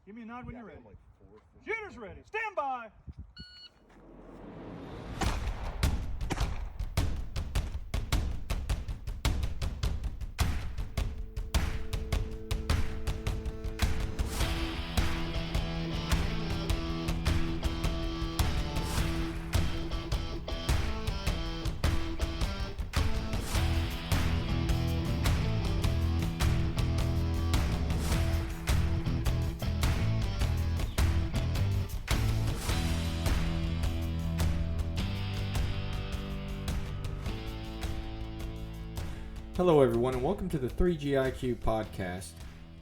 Give me a nod when you're ready. Shooter's ready. Stand by. Hello everyone and welcome to the 3GIQ podcast.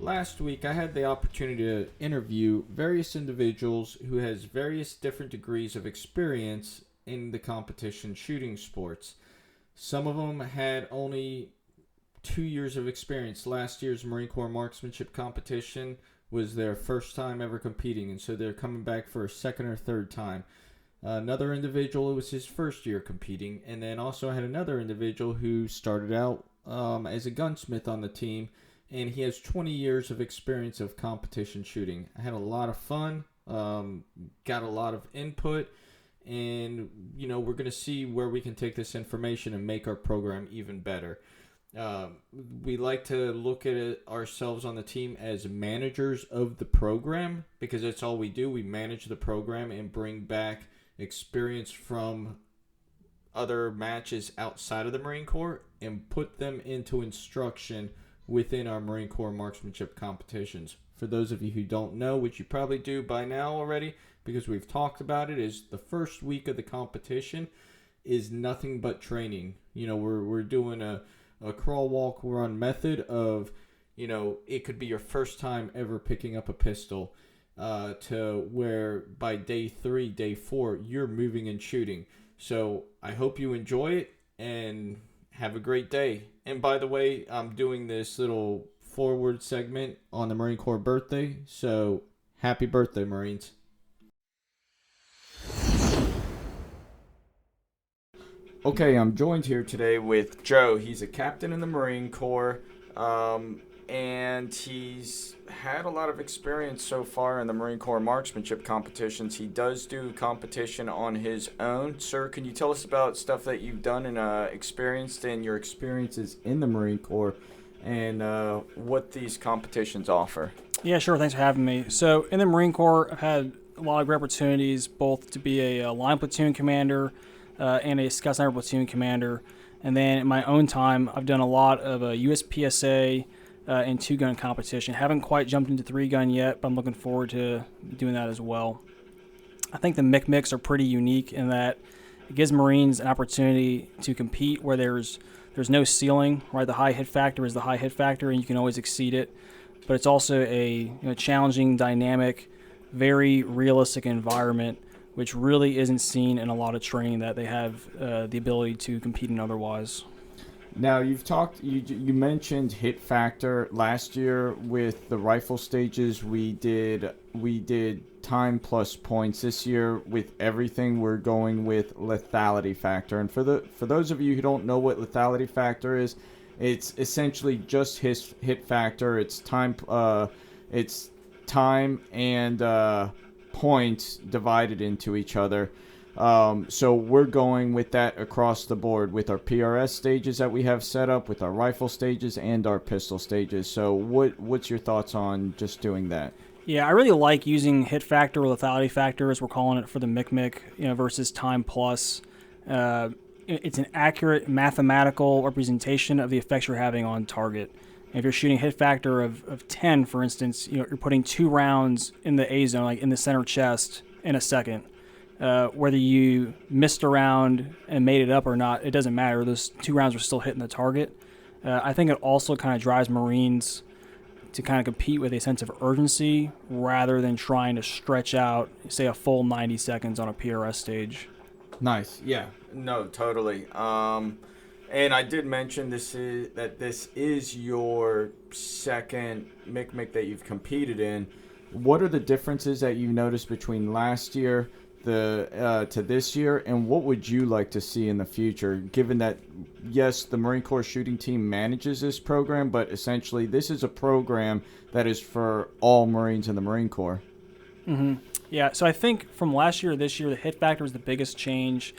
Last week I had the opportunity to interview various individuals who has various different degrees of experience in the competition shooting sports. Some of them had only 2 years of experience. Last year's Marine Corps Marksmanship competition was their first time ever competing, and so they're coming back for a second or third time. Another individual, it was his first year competing, and then also I had another individual who started out as a gunsmith on the team, and he has 20 years of experience of competition shooting. I had a lot of fun, got a lot of input, and we're going to see where we can take this information and make our program even better. We like to look at it ourselves on the team as managers of the program, because that's all we do. We manage the program and bring back experience from other matches outside of the Marine Corps and put them into instruction within our Marine Corps marksmanship competitions. For those of you who don't know, which you probably do by now already because we've talked about it, is the first week of the competition is nothing but training. We're doing a crawl, walk, run method of, it could be your first time ever picking up a pistol to where by day 3, day 4, you're moving and shooting. So I hope you enjoy it and have a great day. And by the way, I'm doing this little forward segment on the Marine Corps birthday. So happy birthday, Marines. Okay, I'm joined here today with Joe. He's a captain in the Marine Corps, and he's had a lot of experience so far in the Marine Corps marksmanship competitions. He does do competition on his own. Sir, can you tell us about stuff that you've done and experienced and your experiences in the Marine Corps and what these competitions offer? Yeah, sure. Thanks for having me. So in the Marine Corps, I've had a lot of great opportunities both to be a line platoon commander and a scout sniper platoon commander. And then in my own time, I've done a lot of USPSA and 2-gun competition. Haven't quite jumped into 3-gun yet, but I'm looking forward to doing that as well. I think the MCMCs are pretty unique in that it gives Marines an opportunity to compete where there's no ceiling, right? The high hit factor is the high hit factor, and you can always exceed it. But it's also a challenging, dynamic, very realistic environment, which really isn't seen in a lot of training that they have the ability to compete in otherwise. Now, you mentioned hit factor. Last year with the rifle stages, we did time plus points. This year with everything, we're going with lethality factor. And for those of you who don't know what lethality factor is, it's essentially just hit factor. It's time and points divided into each other. So we're going with that across the board with our PRS stages that we have set up, with our rifle stages and our pistol stages. So what's your thoughts on just doing that? Yeah, I really like using hit factor or lethality factor, as we're calling it, for the MCMC, versus time plus. It's an accurate mathematical representation of the effects you're having on target. If you're shooting hit factor of 10, for instance, you're putting 2 rounds in the A zone, like in the center chest, in a second. Whether you missed a round and made it up or not, it doesn't matter. Those 2 rounds are still hitting the target. I think it also kind of drives Marines to kind of compete with a sense of urgency rather than trying to stretch out, say, a full 90 seconds on a PRS stage. Nice. Yeah. No, totally. And I did mention this is your second MCMC that you've competed in. What are the differences that you noticed between last year, to this year, and what would you like to see in the future, given that, yes, the Marine Corps shooting team manages this program, but essentially this is a program that is for all Marines in the Marine Corps? Mm-hmm. Yeah, so I think from last year to this year, the hit factor was the biggest change.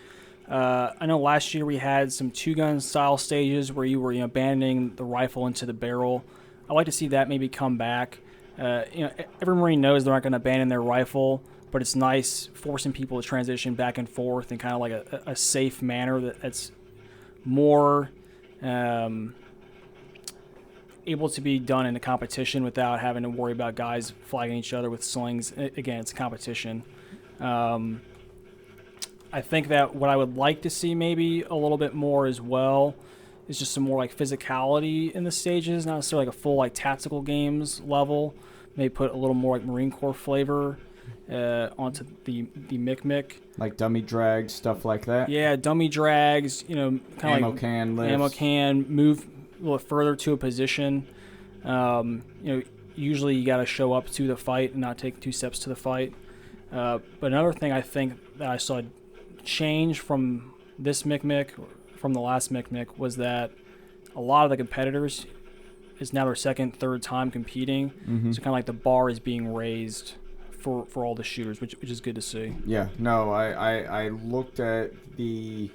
I know last year we had some two-gun style stages where you were abandoning the rifle into the barrel. I'd like to see that maybe come back. Every Marine knows they're not going to abandon their rifle, but it's nice forcing people to transition back and forth in kind of like a safe manner that's more able to be done in a competition without having to worry about guys flagging each other with slings. Again, it's a competition. I think that what I would like to see maybe a little bit more as well is just some more like physicality in the stages, not necessarily like a full like tactical games level. Maybe put a little more like Marine Corps flavor onto the MCMC. Like dummy drags, stuff like that? Yeah, dummy drags, kind of like ammo can lifts. Ammo can, move a little further to a position. Usually you got to show up to the fight and not take 2 steps to the fight. But another thing I think that I saw change from this MCMC, from the last MCMC, was that a lot of the competitors is now their second, third time competing. Mm-hmm. So kind of like the bar is being raised for all the shooters, which is good to see. Yeah, no, I looked at the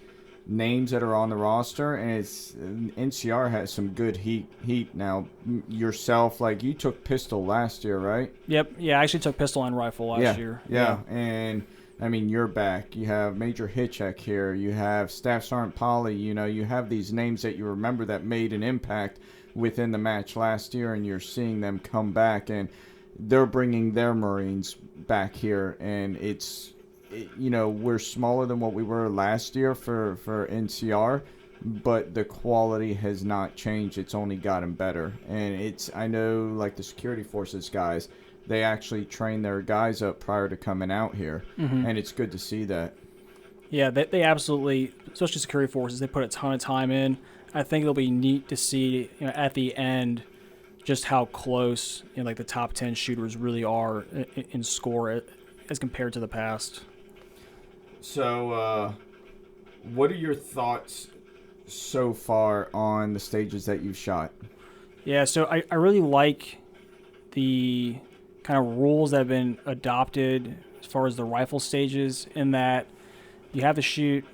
names that are on the roster, and it's NCR has some good heat now. Yourself, like you took pistol last year, right? Yep. Yeah, I actually took pistol and rifle last year. Yeah, and I mean, you're back. You have Major Hitchek here. You have Staff Sergeant Polly. You have these names that you remember that made an impact within the match last year, and you're seeing them come back, and they're bringing their Marines back here, and we're smaller than what we were last year for NCR, but the quality has not changed. It's only gotten better, and I know like the security forces guys, they actually train their guys up prior to coming out here, mm-hmm. and it's good to see that. Yeah, they absolutely, especially security forces, they put a ton of time in. I think it'll be neat to see at the end just how close like the top 10 shooters really are in score as compared to the past. So, what are your thoughts so far on the stages that you've shot? Yeah, so I really like the kind of rules that have been adopted as far as the rifle stages, in that you have to shoot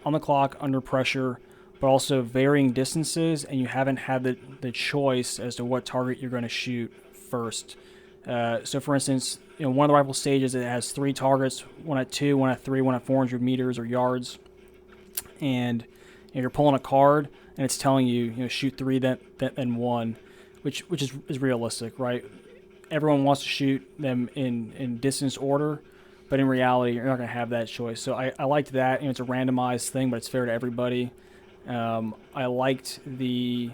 on the clock under pressure, but also varying distances, and you haven't had the choice as to what target you're going to shoot first. So, for instance, one of the rifle stages, it has 3 targets, one at 2, one at 3, one at 400 meters or yards, and you're pulling a card, and it's telling you, shoot 3, then 1, which is realistic, right? Everyone wants to shoot them in distance order, but in reality, you're not going to have that choice. So I liked that. It's a randomized thing, but it's fair to everybody. I liked the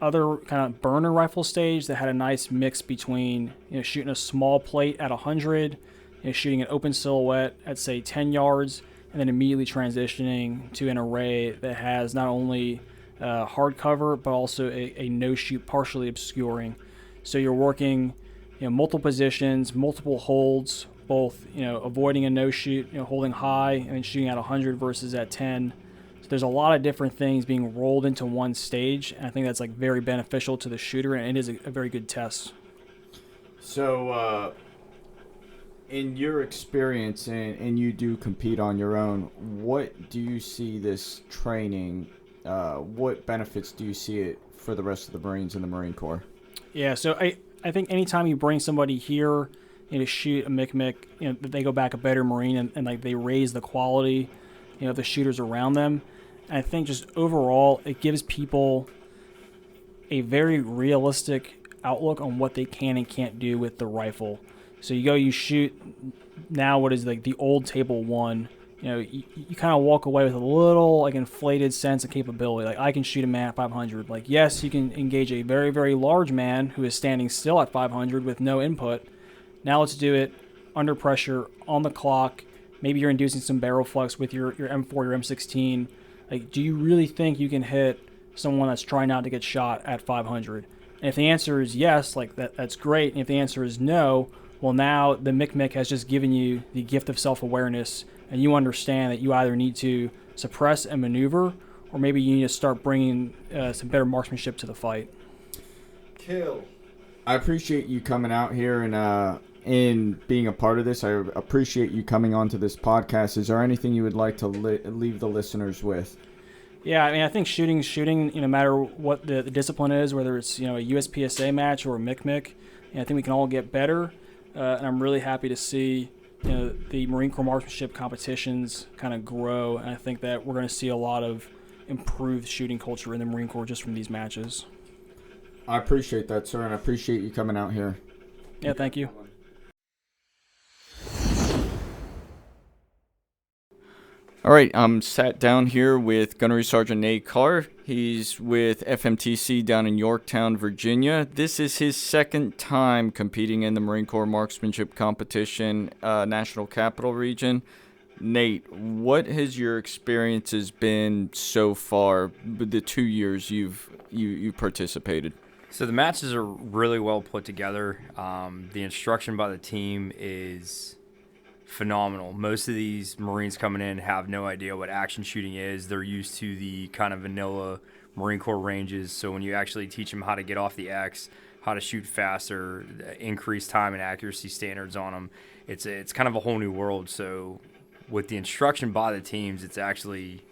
other kind of burner rifle stage that had a nice mix between shooting a small plate at 100, shooting an open silhouette at say 10 yards, and then immediately transitioning to an array that has not only hard cover but also a no shoot partially obscuring. So you're working multiple positions, multiple holds, both avoiding a no shoot, holding high and then shooting at 100 versus at 10. There's a lot of different things being rolled into one stage, and I think that's like very beneficial to the shooter, and it is a very good test. So, in your experience, and you do compete on your own, what do you see this training? What benefits do you see it for the rest of the Marines in the Marine Corps? Yeah, so I think anytime you bring somebody here to shoot a MCMC, they go back a better Marine, and like they raise the quality, of the shooters around them. And I think just overall, it gives people a very realistic outlook on what they can and can't do with the rifle. So you shoot now what is like the old table 1. You kind of walk away with a little like inflated sense of capability. Like I can shoot a man at 500. Like yes, you can engage a very, very large man who is standing still at 500 with no input. Now let's do it under pressure, on the clock. Maybe you're inducing some barrel flex with your M4, your M16. Like, do you really think you can hit someone that's trying not to get shot at 500? And if the answer is yes, like that's great. And if the answer is no, Well, now the MCMC has just given you the gift of self-awareness, and you understand that you either need to suppress and maneuver, or maybe you need to start bringing some better marksmanship to the fight. Kill. I appreciate you coming out here and being a part of this. I appreciate you coming onto this podcast. Is there anything you would like to leave the listeners with? Yeah, I mean, I think shooting, no matter what the discipline is, whether it's, a USPSA match or a MCMC, I think we can all get better. And I'm really happy to see, the Marine Corps marksmanship competitions kind of grow. And I think that we're going to see a lot of improved shooting culture in the Marine Corps just from these matches. I appreciate that, sir, and I appreciate you coming out here. Yeah, thank you. All right, I'm sat down here with Gunnery Sergeant Nate Carr. He's with FMTC down in Yorktown, Virginia. This is his second time competing in the Marine Corps Marksmanship Competition, National Capital Region. Nate, what has your experiences been so far with the 2 years you've participated? So the matches are really well put together. The instruction by the team is phenomenal. Most of these Marines coming in have no idea what action shooting is. They're used to the kind of vanilla Marine Corps ranges. So when you actually teach them how to get off the X, how to shoot faster, increase time and accuracy standards on them, it's kind of a whole new world. So with the instruction by the teams, it's actually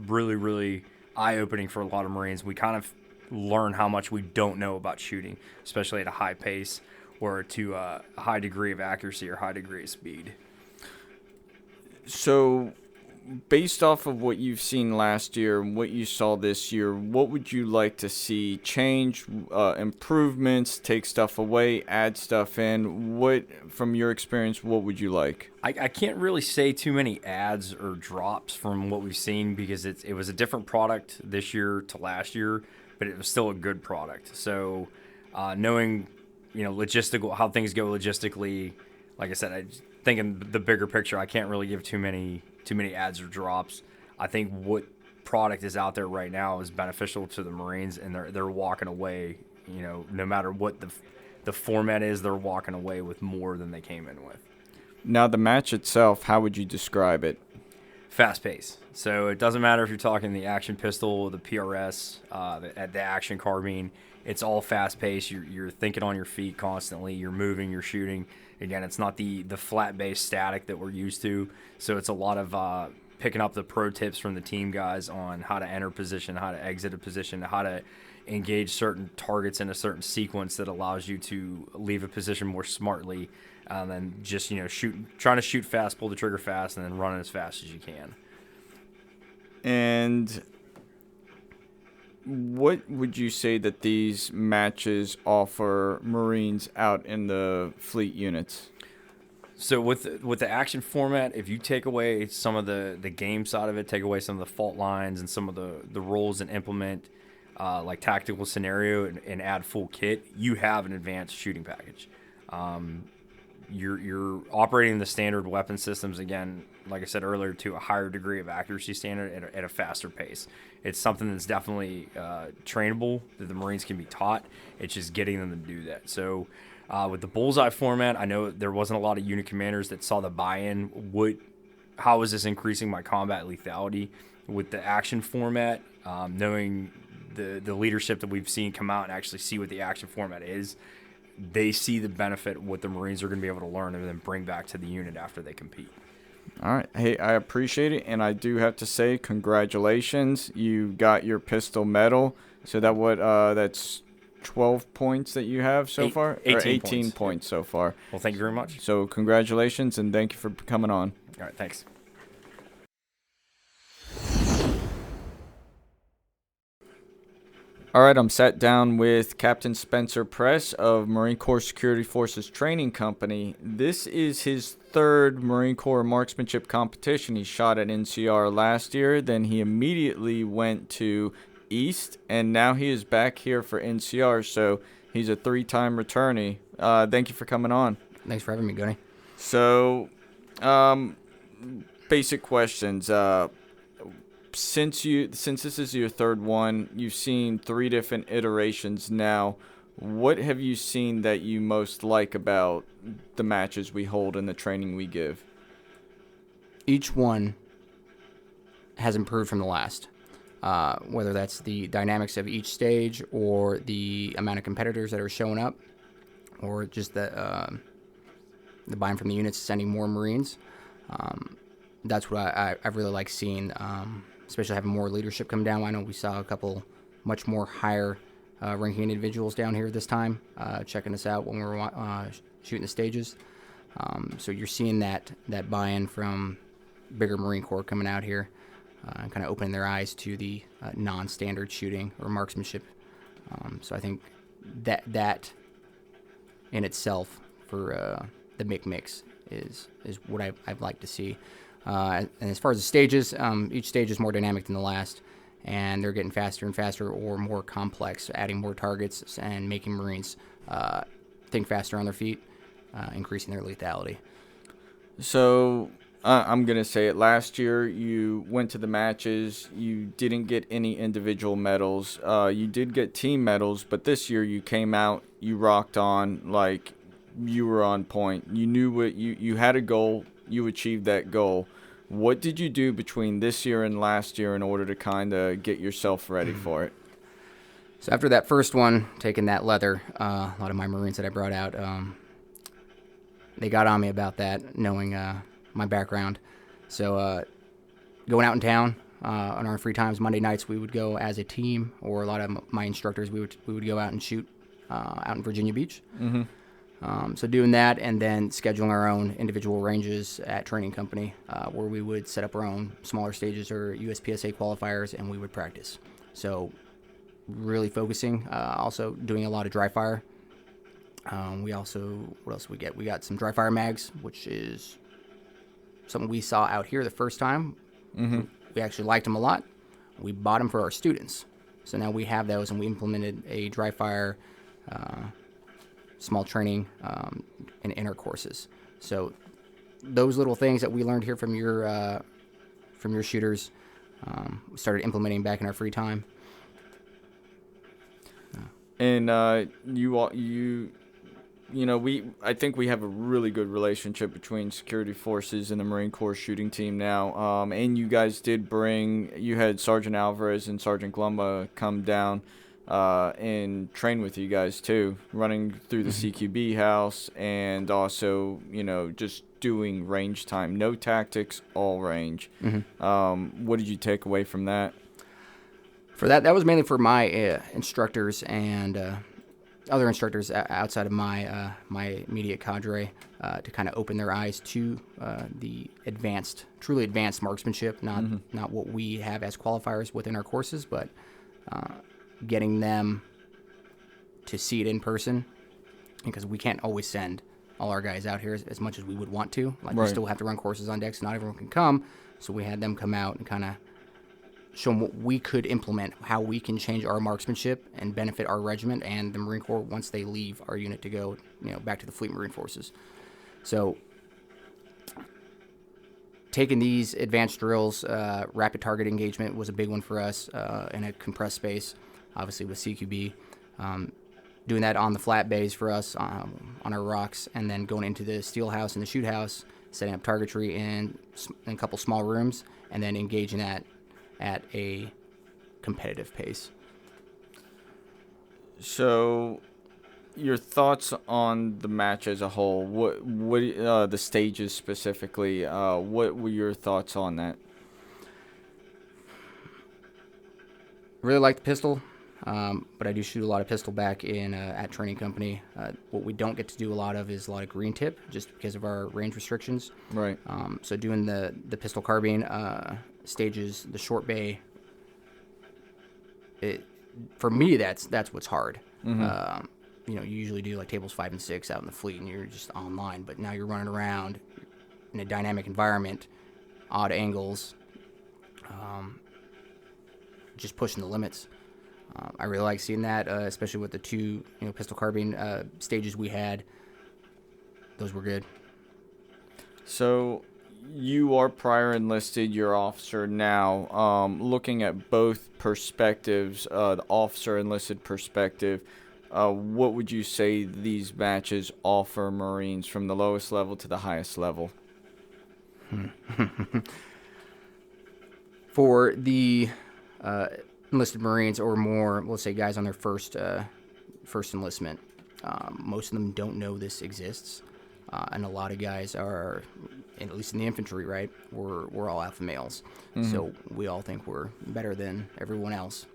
really, really eye-opening for a lot of Marines. We kind of learn how much we don't know about shooting, especially at a high pace or to a high degree of accuracy or high degree of speed. So, based off of what you've seen last year and what you saw this year, what would you like to see change, improvements, take stuff away, add stuff in? What, from your experience, what would you like? I can't really say too many adds or drops from what we've seen because it was a different product this year to last year, but it was still a good product. So, knowing, logistical how things go logistically, like I said, thinking the bigger picture, I can't really give too many adds or drops. I think what product is out there right now is beneficial to the Marines, and they're walking away. No matter what the format is, they're walking away with more than they came in with. Now, the match itself, how would you describe it? Fast pace. So it doesn't matter if you're talking the action pistol, the PRS, the action carbine. It's all fast paced. You're thinking on your feet constantly. You're moving. You're shooting. Again, it's not the flat-based static that we're used to, so it's a lot of picking up the pro tips from the team guys on how to enter position, how to exit a position, how to engage certain targets in a certain sequence that allows you to leave a position more smartly than just trying to shoot fast, pull the trigger fast, and then run as fast as you can. And what would you say that these matches offer Marines out in the fleet units? So with the action format, if you take away some of the game side of it, take away some of the fault lines and some of the roles and implement like tactical scenario and add full kit, you have an advanced shooting package. You're operating the standard weapon systems, again, like I said earlier, to a higher degree of accuracy standard at a faster pace. It's something that's definitely trainable, that the Marines can be taught. It's just getting them to do that. So with the bullseye format, I know there wasn't a lot of unit commanders that saw the buy-in. How is this increasing my combat lethality? With the action format, knowing the leadership that we've seen come out and actually see what the action format is, they see the benefit what the Marines are going to be able to learn and then bring back to the unit after they compete. All right. Hey, I appreciate it, and I do have to say congratulations. You got your pistol medal. So that's 12 points that you have so far? 18 points so far. Well, thank you very much. So congratulations, and thank you for coming on. All right, thanks. All right, I'm sat down with Captain Spencer Press of Marine Corps Security Forces Training Company. This is his third Marine Corps marksmanship competition. He shot at NCR last year, then he immediately went to East, and now he is back here for NCR, so he's a three-time returnee. Thank you for coming on. Thanks for having me, Gunny. So, basic questions. Since this is your third one, you've seen 3 different iterations now. What have you seen that you most like about the matches we hold and the training we give? Each one has improved from the last, whether that's the dynamics of each stage or the amount of competitors that are showing up, or just the buy-in from the units sending more Marines. That's what I really like seeing, especially having more leadership come down. I know we saw a couple much more higher ranking individuals down here this time, checking us out when we were shooting the stages. So you're seeing that buy-in from bigger Marine Corps coming out here, and kind of opening their eyes to the non-standard shooting or marksmanship. So I think that in itself for the mix is what I'd like to see. And as far as the stages, each stage is more dynamic than the last, and they're getting faster and faster or more complex, adding more targets and making Marines think faster on their feet, increasing their lethality. So I'm going to say it. Last year, you went to the matches. You didn't get any individual medals. You did get team medals, but this year you came out, you rocked on, like you were on point. You knew what you had a goal. You achieved that goal. What did you do between this year and last year in order to kind of get yourself ready for it? So after that first one, taking that leather, a lot of my Marines that I brought out, they got on me about that, knowing my background. So going out in town on our free times, Monday nights, we would go as a team, or a lot of my instructors, we would go out and shoot out in Virginia Beach. Mm-hmm. So doing that, and then scheduling our own individual ranges at training company, where we would set up our own smaller stages or USPSA qualifiers, and we would practice. So really focusing, also doing a lot of dry fire. We also, what else we get? We got some dry fire mags, which is something we saw out here the first time. Mm-hmm. We actually liked them a lot. We bought them for our students. So now we have those, and we implemented a dry fire small training in our courses. So those little things that we learned here from your shooters, we started implementing back in our free time. And I think we have a really good relationship between security forces and the Marine Corps shooting team now. And you guys you had Sergeant Alvarez and Sergeant Glumba come down and train with you guys too, running through the CQB house, and also, just doing range time. No tactics, all range. Mm-hmm. What did you take away from that? For that was mainly for my instructors and other instructors outside of my immediate cadre, to kind of open their eyes to the truly advanced marksmanship, not what we have as qualifiers within our courses, but getting them to see it in person, because we can't always send all our guys out here as much as we would want to. Like, right. We still have to run courses on deck, so not everyone can come. So we had them come out and kind of show them what we could implement, how we can change our marksmanship and benefit our regiment and the Marine Corps once they leave our unit to go, back to the Fleet Marine Forces. So taking these advanced drills, rapid target engagement was a big one for us in a compressed space, obviously with CQB. Doing that on the flat bays for us on our rocks, and then going into the steel house and the shoot house, setting up targetry in a couple small rooms, and then engaging that at a competitive pace. So, your thoughts on the match as a whole? What the stages specifically? What were your thoughts on that? Really like the pistol, but I do shoot a lot of pistol back in at training company. What we don't get to do a lot of is a lot of green tip, just because of our range restrictions. Right. So doing the pistol carbine stages, the short bay, for me that's what's hard. Mm-hmm. You usually do like tables 5 and 6 out in the fleet, and you're just online. But now you're running around in a dynamic environment, odd angles, just pushing the limits. I really like seeing that, especially with the two pistol carbine stages we had. Those were good. So, you are prior enlisted, you're officer now. Looking at both perspectives, the officer enlisted perspective, what would you say these matches offer Marines from the lowest level to the highest level? For the enlisted Marines or more, let's say guys on their first enlistment, most of them don't know this exists, and a lot of guys are, at least in the infantry, right? We're all alpha males, so we all think we're better than everyone else,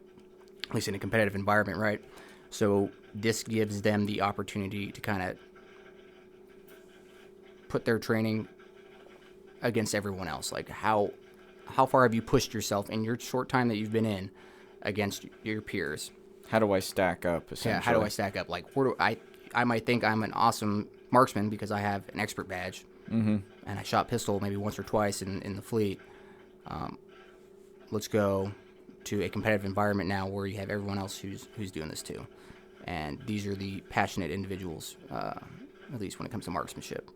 at least in a competitive environment, right? So this gives them the opportunity to kind of put their training against everyone else. Like how far have you pushed yourself in your short time that you've been in against your peers? How do I stack up, essentially? Yeah, how do I stack up? Like, where do I might think I'm an awesome marksman because I have an expert badge, and I shot pistol maybe once or twice in the fleet. Let's go to a competitive environment now where you have everyone else who's doing this too, and these are the passionate individuals, at least when it comes to marksmanship,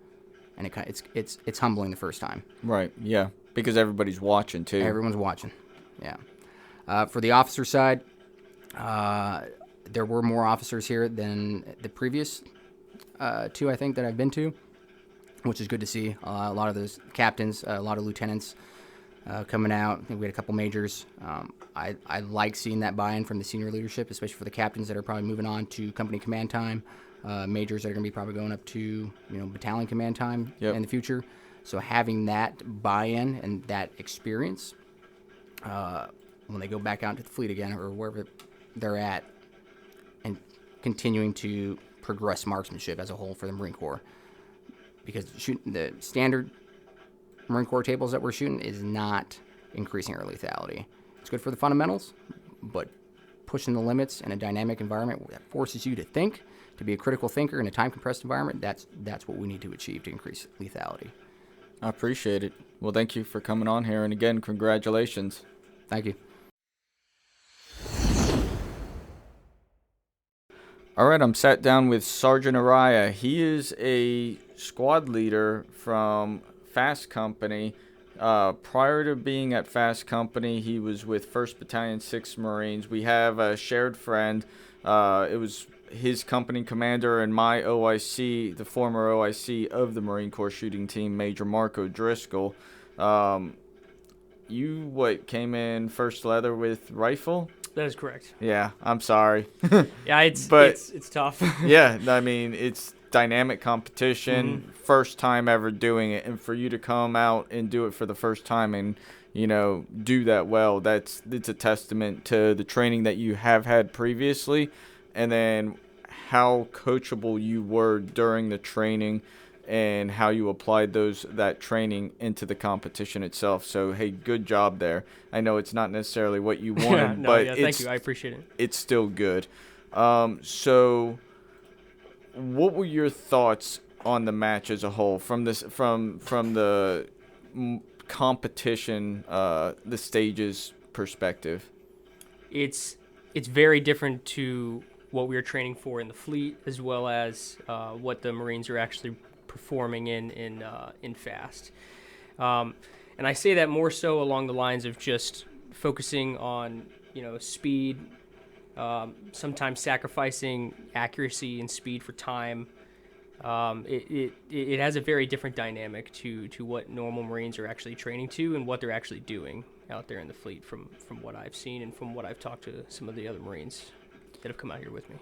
and it's humbling the first time. Right. Yeah, because everybody's watching too. Everyone's watching. Yeah. For the officer side, there were more officers here than the previous two, I think, that I've been to, which is good to see. A lot of those captains, a lot of lieutenants coming out. I think we had a couple majors. I like seeing that buy-in from the senior leadership, especially for the captains that are probably moving on to company command time, majors that are going to be probably going up to battalion command time in the future. So having that buy-in and that experience when they go back out to the fleet again or wherever they're at, and continuing to progress marksmanship as a whole for the Marine Corps, because the standard Marine Corps tables that we're shooting is not increasing our lethality. It's good for the fundamentals, but pushing the limits in a dynamic environment that forces you to think, to be a critical thinker in a time-compressed environment, that's what we need to achieve to increase lethality. I appreciate it. Well, thank you for coming on here, and again, congratulations. Thank you. All right, I'm sat down with Sergeant Araya. He is a squad leader from Fast Company. Prior to being at Fast Company, he was with 1st Battalion, 6th Marines. We have a shared friend. It was his company commander and my OIC, the former OIC of the Marine Corps shooting team, Major Marco Driscoll. You, came in first leather with rifle? That is correct. Yeah, I'm sorry. Yeah, it's tough. Yeah, I mean, it's dynamic competition, first time ever doing it, and for you to come out and do it for the first time and, do that well, it's a testament to the training that you have had previously, and then how coachable you were during the training and how you applied that training into the competition itself. So, hey, good job there. I know it's not necessarily what you wanted, thank you. I appreciate it. It's still good. So, what were your thoughts on the match as a whole from the competition, the stages perspective? It's very different to what we were training for in the fleet, as well as what the Marines are actually performing in Fast. And I say that more so along the lines of just focusing on speed, sometimes sacrificing accuracy and speed for time. It has a very different dynamic to what normal Marines are actually training to and what they're actually doing out there in the fleet from what I've seen and from what I've talked to some of the other Marines that have come out here with me.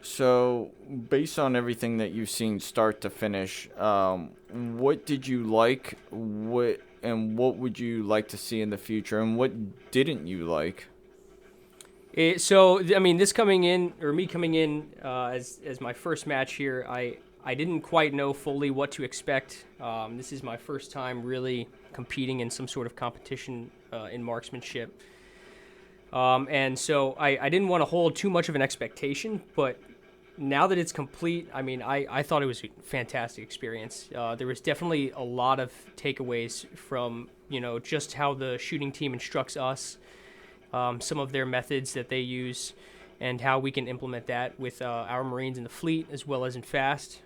So, based on everything that you've seen start to finish, what did you like? What would you like to see in the future? And what didn't you like? Me coming in as my first match here, I didn't quite know fully what to expect. This is my first time really competing in some sort of competition in marksmanship. And so I didn't want to hold too much of an expectation, but now that it's complete, I thought it was a fantastic experience. There was definitely a lot of takeaways from, just how the shooting team instructs us, some of their methods that they use, and how we can implement that with our Marines in the fleet as well as in Fast.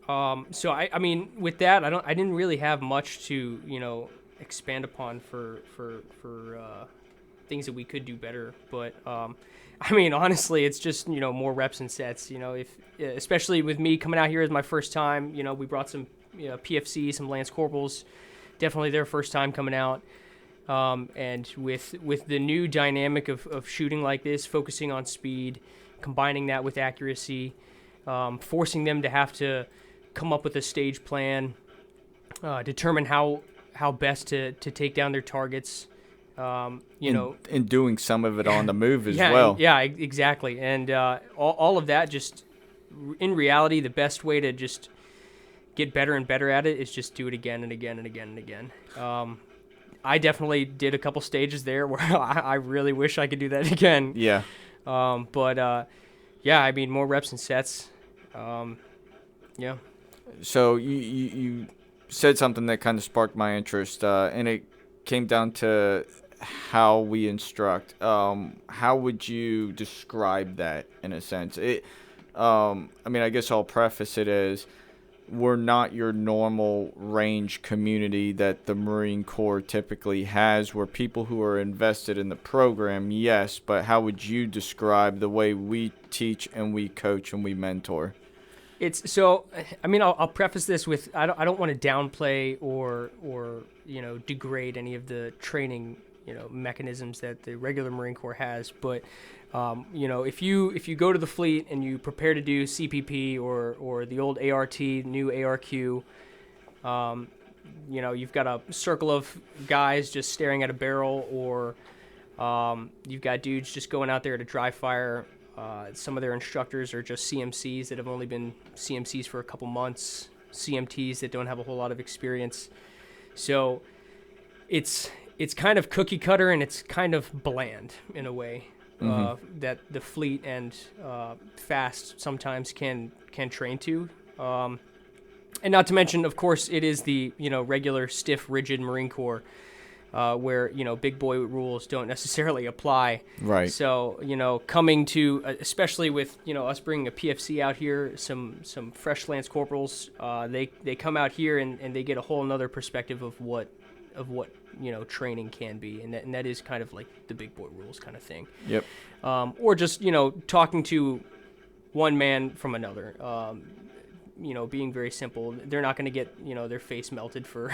With that, I didn't really have much to, expand upon for things that we could do better. But I mean, honestly, it's just, more reps and sets. Especially with me coming out here as my first time, we brought some PFC, some Lance Corporals, definitely their first time coming out. And with the new dynamic of shooting like this, focusing on speed, combining that with accuracy, forcing them to have to come up with a stage plan, determine how best to take down their targets, and doing some of it on the move as yeah, well. Yeah, exactly. And all of that, just in reality, the best way to just get better and better at it is just do it again and again and again and again. I definitely did a couple stages there where I really wish I could do that again. Yeah. Yeah, I mean, more reps and sets. Yeah. So you said something that kind of sparked my interest, and it came down to how we instruct. How would you describe that in a sense? I mean, I guess I'll preface it as we're not your normal range community that the Marine Corps typically has. We're people who are invested in the program, yes, but how would you describe the way we teach and we coach and we mentor? I'll preface this with I don't want to downplay or degrade any of the training mechanisms that the regular Marine Corps has, but if you go to the fleet and you prepare to do CPP or the old ART, new ARQ, you've got a circle of guys just staring at a barrel, or you've got dudes just going out there to dry fire. Some of their instructors are just CMCs that have only been CMCs for a couple months, CMTs that don't have a whole lot of experience. So it's kind of cookie cutter, and it's kind of bland in a way. That the fleet and fast sometimes can train to, and not to mention, of course, it is the regular stiff, rigid Marine Corps, where big boy rules don't necessarily apply. Right. So coming to especially with us bringing a PFC out here, some fresh Lance Corporals, they come out here and they get a whole another perspective of what training can be, and that is kind of like the big boy rules kind of thing. Yep. Or just talking to one man from another. Being very simple. They're not going to get their face melted for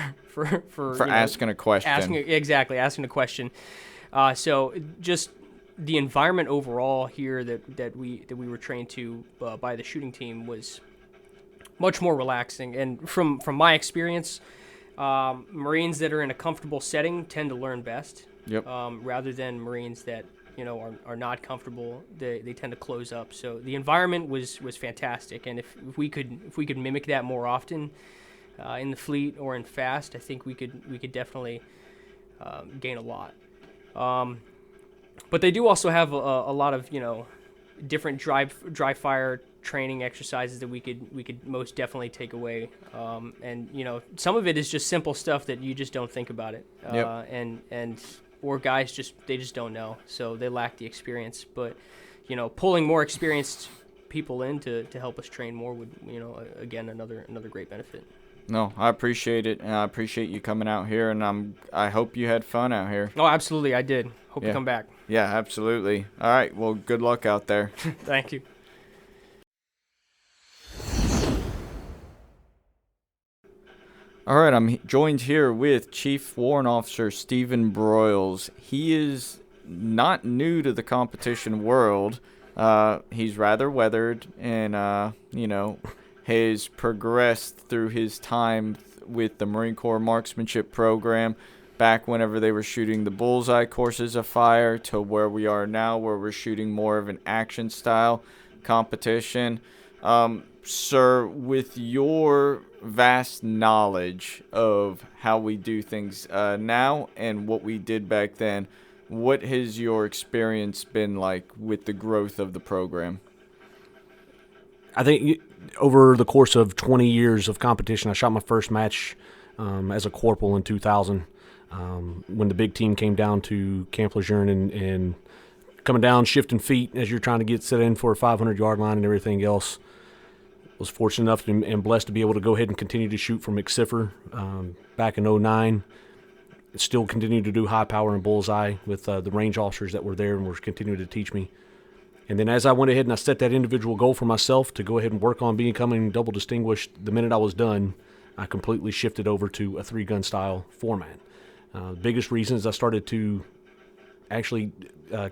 asking a question. Asking a question. So just the environment overall here that we were trained to by the shooting team was much more relaxing, and from my experience. Marines that are in a comfortable setting tend to learn best. Yep. Rather than Marines that are not comfortable, they tend to close up. So the environment was fantastic, and if we could mimic that more often in the fleet or in fast, I think we could definitely gain a lot. But they do also have a lot of different dry fire training exercises that we could most definitely take away, and some of it is just simple stuff that you just don't think about it. Yep. Or guys just don't know, so they lack the experience. But pulling more experienced people in to help us train more would again another great benefit. No, I appreciate it, and I appreciate you coming out here, and I hope you had fun out here. Oh, absolutely, I did. Hope you come back. Yeah, absolutely. All right, well, good luck out there. Thank you. All right, I'm joined here with Chief Warrant Officer Stephen Broyles. He is not new to the competition world. He's rather weathered and, has progressed through his time with the Marine Corps Marksmanship program back whenever they were shooting the bullseye courses of fire to where we are now, where we're shooting more of an action style competition. Sir, with your vast knowledge of how we do things now and what we did back then, what has your experience been like with the growth of the program? I think over the course of 20 years of competition, I shot my first match as a corporal in 2000 when the big team came down to Camp Lejeune and coming down, shifting feet as you're trying to get set in for a 500-yard line and everything else. Was fortunate enough and blessed to be able to go ahead and continue to shoot from McSiffer back in 2009. still continued to do high power and bullseye with the range officers that were there and were continuing to teach me. And then as I went ahead and I set that individual goal for myself to go ahead and work on becoming double distinguished, the minute I was done, I completely shifted over to a 3-gun style format. The biggest reason is I started to actually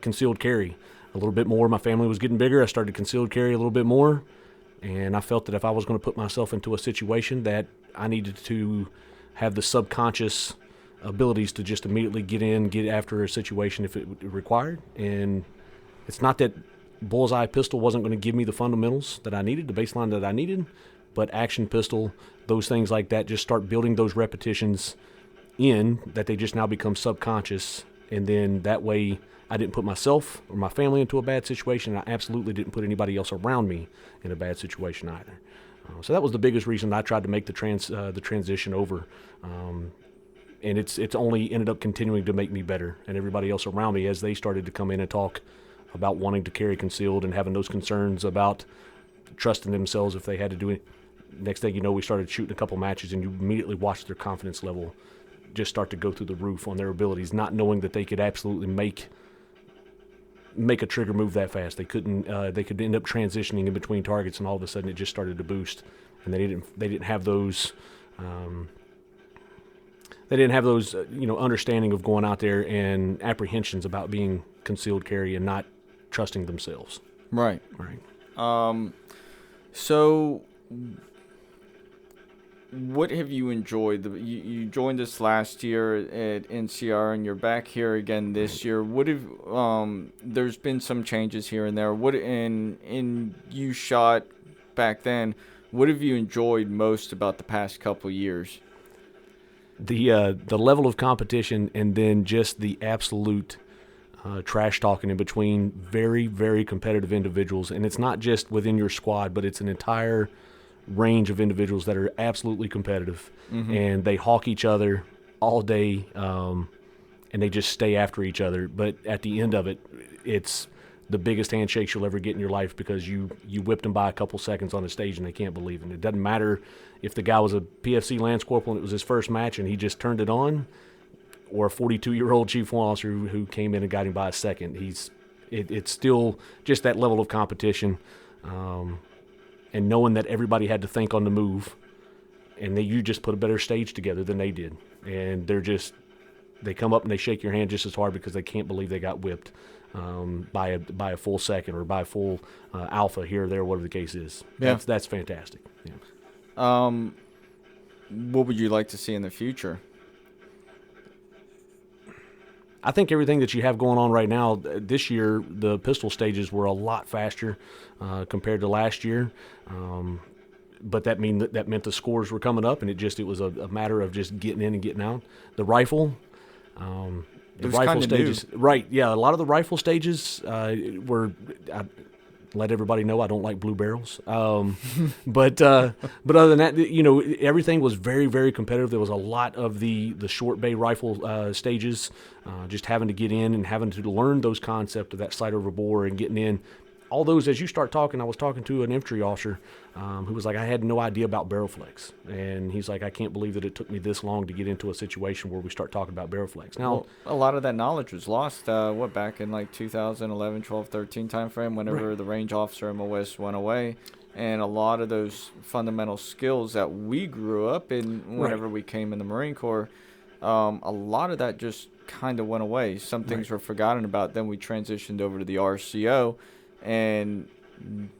concealed carry a little bit more. My family was getting bigger. I started concealed carry a little bit more. And I felt that if I was going to put myself into a situation that I needed to have the subconscious abilities to just immediately get after a situation if it required. And it's not that bullseye pistol wasn't going to give me the fundamentals that I needed, the baseline that I needed, but action pistol, those things like that, just start building those repetitions in that they just now become subconscious. And then that way I didn't put myself or my family into a bad situation. And I absolutely didn't put anybody else around me in a bad situation either. So that was the biggest reason I tried to make the transition over. And it's only ended up continuing to make me better. And everybody else around me, as they started to come in and talk about wanting to carry concealed and having those concerns about trusting themselves if they had to do it. Next thing you know, we started shooting a couple matches, and you immediately watched their confidence level just start to go through the roof on their abilities, not knowing that they could absolutely make a trigger move that fast. They couldn't. They could end up transitioning in between targets, and all of a sudden it just started to boost. And they didn't have those. They didn't have those, understanding of going out there and apprehensions about being concealed carry and not trusting themselves. Right. Right. So what have you enjoyed? You joined us last year at NCR, and you're back here again this year. What have there's been some changes here and there. And you shot back then. What have you enjoyed most about the past couple years? The level of competition, and then just the absolute trash talking in between very, very competitive individuals. And it's not just within your squad, but it's an entire range of individuals that are absolutely competitive. Mm-hmm. And they hawk each other all day, and they just stay after each other. But at the end of it, it's the biggest handshakes you'll ever get in your life, because you whipped them by a couple seconds on the stage and they can't believe it. And it doesn't matter if the guy was a PFC Lance Corporal and it was his first match and he just turned it on, or a 42-year-old chief warrant officer who came in and got him by a second. It's still just that level of competition, and knowing that everybody had to think on the move, and you just put a better stage together than they did. And they come up and they shake your hand just as hard because they can't believe they got whipped by a full second or by a full alpha here or there, whatever the case is. Yeah. That's fantastic. Yeah. What would you like to see in the future? I think everything that you have going on right now, this year, the pistol stages were a lot faster compared to last year. But that meant the scores were coming up, and it was a matter of just getting in and getting out. The rifle, the rifle stages, new. Right? Yeah, a lot of the rifle stages were. Let everybody know I don't like blue barrels. But other than that, everything was very, very competitive. There was a lot of the short bay rifle stages, just having to get in and having to learn those concepts of that sight over bore and getting in. All those, as you start talking, I was talking to an infantry officer who was like, I had no idea about barrel flex. And he's like, I can't believe that it took me this long to get into a situation where we start talking about barrel flex. Now, a lot of that knowledge was lost, back in like 2011, 12, 13 timeframe, whenever right. the range officer MOS went away. And a lot of those fundamental skills that we grew up in whenever we came in the Marine Corps, a lot of that just kind of went away. Some things were forgotten about. Then we transitioned over to the RCO. And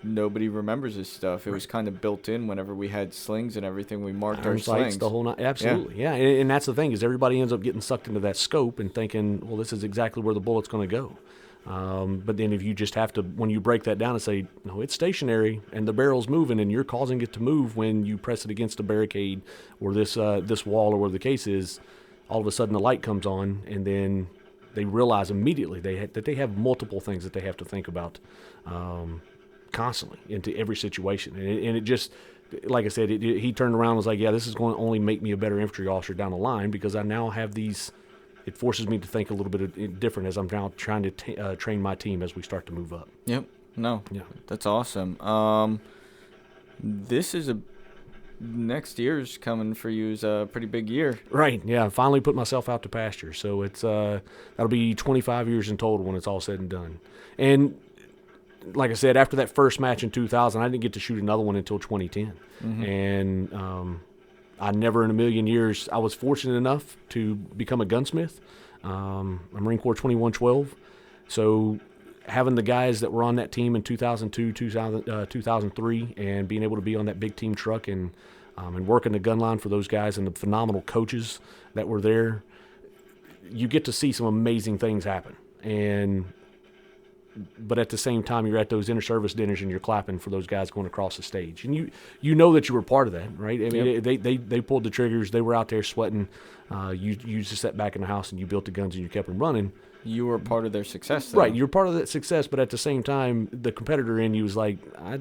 nobody remembers this stuff. It was kind of built in whenever we had slings and everything. We marked our slings. The whole night. Absolutely, yeah. And that's the thing, is everybody ends up getting sucked into that scope and thinking, well, this is exactly where the bullet's going to go. But then if you just have to, when you break that down and say, no, it's stationary and the barrel's moving and you're causing it to move when you press it against a barricade or this wall or whatever the case is, all of a sudden the light comes on, and then they realize immediately that they have multiple things that they have to think about constantly into every situation. And it just, like I said, he turned around and was like, yeah, this is going to only make me a better infantry officer down the line, because I now have these, it forces me to think a little bit different as I'm now trying to train my team as we start to move up. Yep. No. Yeah. That's awesome. This is next year's coming for you is a pretty big year. Right. Yeah. Finally put myself out to pasture. So it's that'll be 25 years in total when it's all said and done. And like I said, after that first match in 2000, I didn't get to shoot another one until 2010. And I never in a million years, I was fortunate enough to become a gunsmith. I'm Marine Corps 2112. So having the guys that were on that team in 2002, 2003, and being able to be on that big team truck and working the gun line for those guys and the phenomenal coaches that were there, you get to see some amazing things happen. But at the same time, you're at those inter-service dinners and you're clapping for those guys going across the stage, and you know that you were part of that, right? I mean, they pulled the triggers, they were out there sweating. You just sat back in the house and you built the guns and you kept them running. You were part of their success, though. Right? You're part of that success, but at the same time, the competitor in you was like, I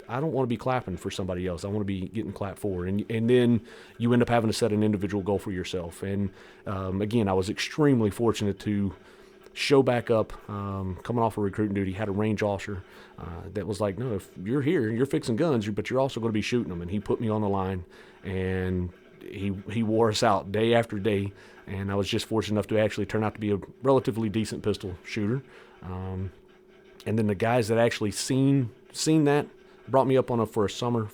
don't want to be clapping for somebody else. I want to be getting clapped for, and then you end up having to set an individual goal for yourself. And again, I was extremely fortunate to show back up, coming off of recruiting duty, had a range officer that was like, no, if you're here, you're fixing guns, but you're also going to be shooting them. And he put me on the line, and he wore us out day after day. And I was just fortunate enough to actually turn out to be a relatively decent pistol shooter. And then the guys that actually seen that brought me up for a summer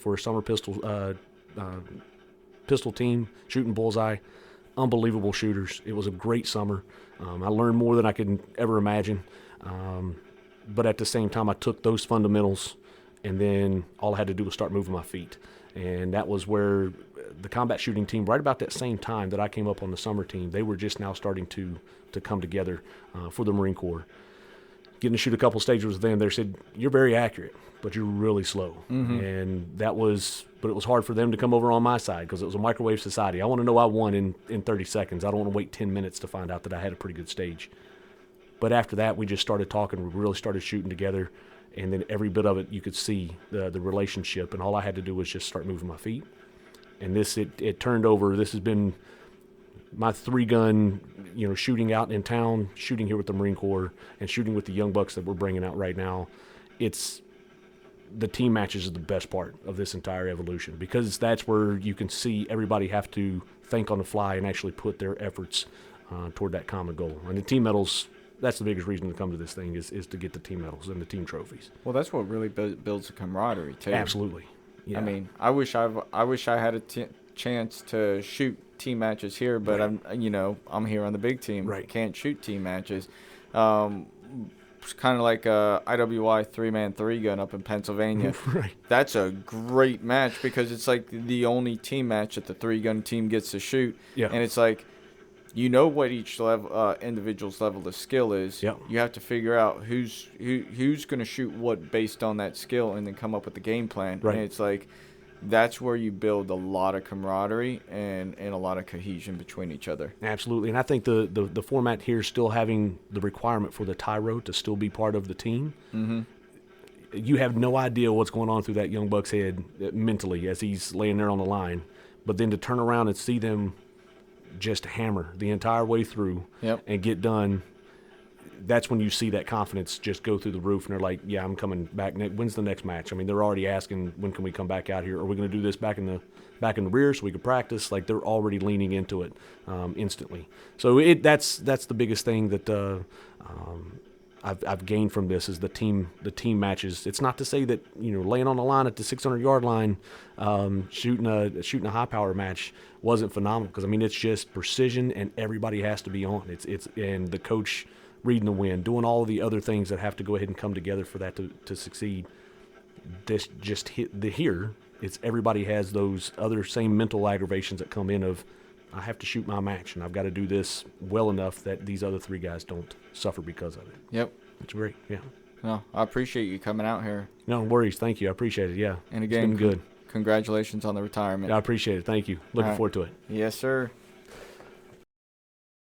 pistol team, shooting bullseye. Unbelievable shooters. It was a great summer. I learned more than I could ever imagine. But at the same time, I took those fundamentals, and then all I had to do was start moving my feet. And that was where the combat shooting team, right about that same time that I came up on the summer team, they were just now starting to come together for the Marine Corps. Getting to shoot a couple stages with them, they said, you're very accurate, but you're really slow. And but it was hard for them to come over on my side because it was a microwave society. I want to know I won in 30 seconds. I don't want to wait 10 minutes to find out that I had a pretty good stage. But after that, we just started talking. We really started shooting together. And then every bit of it, you could see the relationship. And all I had to do was just start moving my feet. And it turned over. This has been my 3-gun, shooting out in town, shooting here with the Marine Corps, and shooting with the young bucks that we're bringing out right now. The team matches is the best part of this entire evolution, because that's where you can see everybody have to think on the fly and actually put their efforts toward that common goal. And the team medals, that's the biggest reason to come to this thing is to get the team medals and the team trophies. Well, that's what really builds the camaraderie, too. Absolutely. Yeah. I mean, I wish I had a chance to shoot team matches here, but right. I'm here on the big team. Right. Can't shoot team matches. It's kind of like a IWI 3-man 3-gun up in Pennsylvania. Right. That's a great match because it's like the only team match that the 3-gun team gets to shoot. Yeah. And it's like, what each level, individual's level of skill is. Yep. You have to figure out who's going to shoot what based on that skill, and then come up with the game plan. Right. And it's like, that's where you build a lot of camaraderie and a lot of cohesion between each other. Absolutely. And I think the format here is still having the requirement for the tyro to still be part of the team. Mm-hmm. You have no idea what's going on through that young buck's head mentally as he's laying there on the line. But then to turn around and see them just hammer the entire way through and get done, that's when you see that confidence just go through the roof, and they're like, yeah, I'm coming back. When's the next match? I mean, they're already asking, when can we come back out here? Are we going to do this back in the rear so we can practice? Like, they're already leaning into it instantly. So that's the biggest thing that I've gained from this is the team matches. It's not to say that laying on the line at the 600-yard line, shooting a high power match wasn't phenomenal, because I mean it's just precision and everybody has to be on. It's and the coach reading the wind, doing all the other things that have to go ahead and come together for that to succeed. This just hit here. It's everybody has those other same mental aggravations that come in of, I have to shoot my match and I've got to do this well enough that these other 3 guys don't suffer because of it. Yep. It's great. Yeah. No, I appreciate you coming out here. No worries. Thank you. I appreciate it. Yeah. And again, it's been good. Congratulations on the retirement. I appreciate it. Thank you. Looking forward to it. Yes, sir.